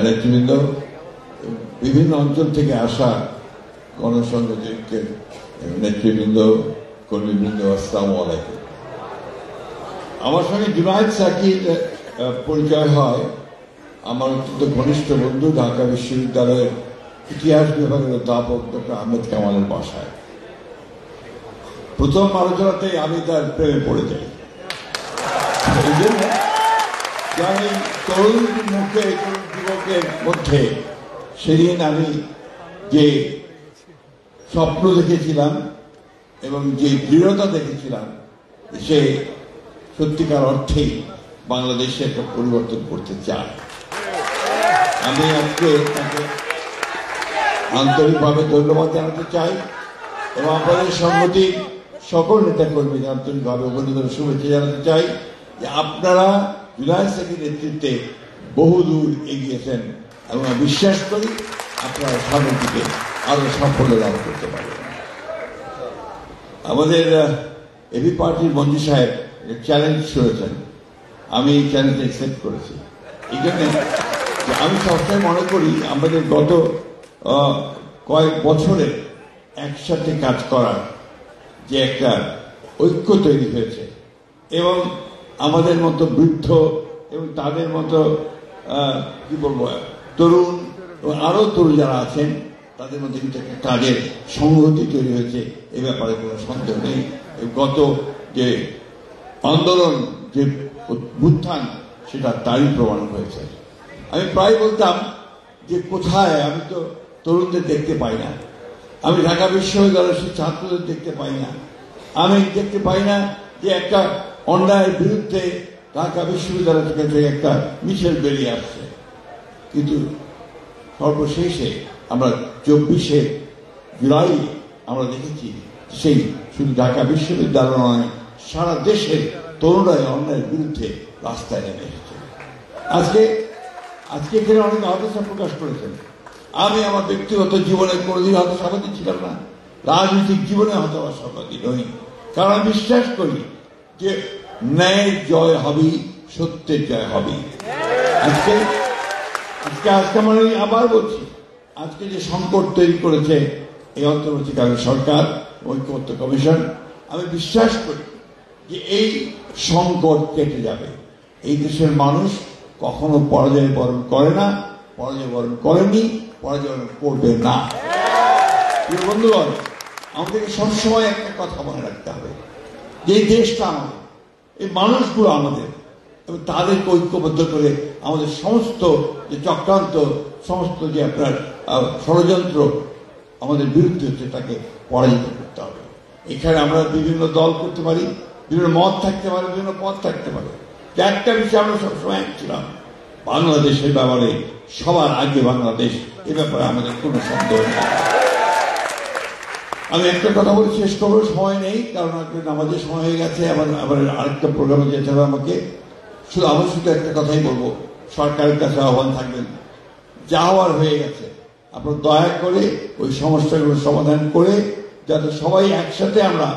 নেতৃবৃন্দ, বিভিন্ন অঞ্চল থেকে আসা গণসংযোগের নেতৃবৃন্দ, কর্মীবৃন্দ, আসসালামু আলাইকুম। আমার সঙ্গে জুনায়েদ সাকির পরিচয় হয় আমার অত্যন্ত ঘনিষ্ঠ বন্ধু, ঢাকা বিশ্ববিদ্যালয়ের ইতিহাস বিভাগের অধ্যাপক ডক্টর আহমেদ কামালের বাসায়। প্রথম আলোচনাতেই আমি তার প্রেমে পড়ে যাই। এই জন্য আমি তরুণ মুখে, তরুণ যুবকের মধ্যে সেদিন আমি যে স্বপ্ন দেখেছিলাম এবং যে দৃঢ়তা দেখেছিলাম, সে সত্যিকার অর্থেই বাংলাদেশে একটা পরিবর্তন করতে চায়। আমি আজকে তাকে আন্তরিকভাবে ধন্যবাদ জানাতে চাই এবং আপনাদের সংগঠন সকল নেতা কর্মীকে আন্তরিকভাবে অভিনন্দন, শুভেচ্ছা জানাতে চাই যে আপনারা জুনায়েদ সাকির নেতৃত্বে বহুদূর এগিয়েছেন এবং আমি বিশ্বাস করি আপনারা সামনের দিকে আরো সাফল্য লাভ করতে পারবেন। আমাদের এবি পার্টির মন্ত্রী সাহেব চ্যালেঞ্জ করেছেন, আমি এই চ্যালেঞ্জ অ্যাকসেপ্ট করেছি। এই জন্য আমি সবসময় মনে করি আমাদের গত কয়েক বছরে একসাথে কাজ করার যে একটা ঐক্য তৈরি হয়েছে এবং আমাদের মতো বৃদ্ধ এবং তাদের মতো কি বলবো তরুণ এবং আরো তরুণ যারা আছেন তাদের মধ্যে কিন্তু একটা কাজের সংহতি তৈরি হয়েছে, এ ব্যাপারে কোনো সন্দেহ নেই। গত যে আন্দোলন, যে উত্থান, সেটা তারই প্রমাণ হয়েছে। আমি প্রায় বলতাম যে কোথায়, আমি তো তরুণদের দেখতে পাই না, আমি ঢাকা বিশ্ববিদ্যালয়ের সেই ছাত্রদের দেখতে পাই না, আমি দেখতে পাই না যে একটা অন্যায়ের বিরুদ্ধে ঢাকা বিশ্ববিদ্যালয় থেকে একটা মিছিল বেরিয়ে আসছে। কিন্তু সর্বশেষে আমরা 24শে জুলাই আমরা দেখেছি সেই শুধু ঢাকা বিশ্ববিদ্যালয় নয়, সারা দেশের তরুণরাই অন্যায়ের বিরুদ্ধে রাস্তায় নেমে এসেছে। আজকে এখানে অনেক হতাশা প্রকাশ করেছেন। আমি আমার ব্যক্তিগত জীবনে কোনোদিন হতাশাবাদী ছিলাম না, রাজনৈতিক জীবনে হতাশাবাদী নই, কারণ আমি বিশ্বাস করি যে ন্যায়ের জয় হবেই, সত্যের জয় হবেই। আজকে মানে আবার বলছি, আজকে যে সংকট তৈরি করেছে এই অন্তর্বর্তীকালীন সরকার, ঐক্যমত্য কমিশন, আমি বিশ্বাস করি যে এই সংকট কেটে যাবে। এই দেশের মানুষ কখনো পরাজয় বরণ করে না, পরাজয় বরণ করেনি, পরাজয় বরণ করবে না। প্রিয় বন্ধুগণ, আমাদেরকে সবসময় একটা কথা মনে রাখতে হবে যে এই দেশটা আমাদের, এই মানুষগুলো আমাদের, এবং তাদেরকে ঐক্যবদ্ধ করে আমাদের সমস্ত যে চক্রান্ত, সমস্ত যে আপনার ষড়যন্ত্র আমাদের বিরুদ্ধে হচ্ছে, তাকে পরাজিত করতে হবে। এখানে আমরা বিভিন্ন দল করতে পারি, বিভিন্ন মত থাকতে পারে, বিভিন্ন পথ থাকতে পারে। একটা বিষয় আমরা সবসময় এক ছিলাম, বাংলাদেশের ব্যাপারে সবার আগে বাংলাদেশ, এ ব্যাপারে আমাদের কোনো সন্দেহ নেই। আমি একটা কথা বলে শেষ করবো, সময় নেই, কারণ আমাদের সময় হয়ে গেছে, আবার আরেকটা প্রোগ্রামে যেতে হবে আমাকে। আমার শুধু একটা কথাই বলবো, সরকারের কাছে আহ্বান থাকবেন, যা হওয়ার হয়ে গেছে আপনারা দয়া করে ওই সমস্যাগুলো সমাধান করে যাতে সবাই একসাথে আমরা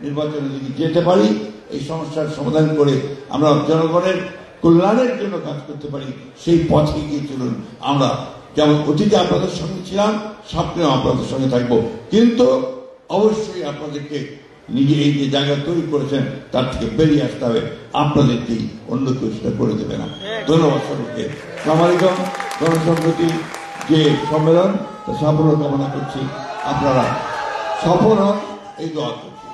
নির্বাচনের দিকে যেতে পারি, এই সমস্যার সমাধান করে আমরা জনগণের কল্যাণের জন্য কাজ করতে পারি, সেই পথে এগিয়ে চলুন। আমরা যেমন অতীতে আপনাদের সঙ্গে ছিলাম, সামনেও আপনাদের সঙ্গে থাকবো, কিন্তু অবশ্যই আপনাদেরকে নিজে এই যে জায়গা তৈরি করেছেন তার থেকে বেরিয়ে আসতে হবে, আপনাদেরকেই অন্য কেউ সেটা করে দেবে না। ধন্যবাদ সবাইকে। আসসালামু আলাইকুম। গণসংহতি যে সম্মেলন, তা সাফল্য কামনা করছি, আপনারা সফল হন, এই দোয়া করছি।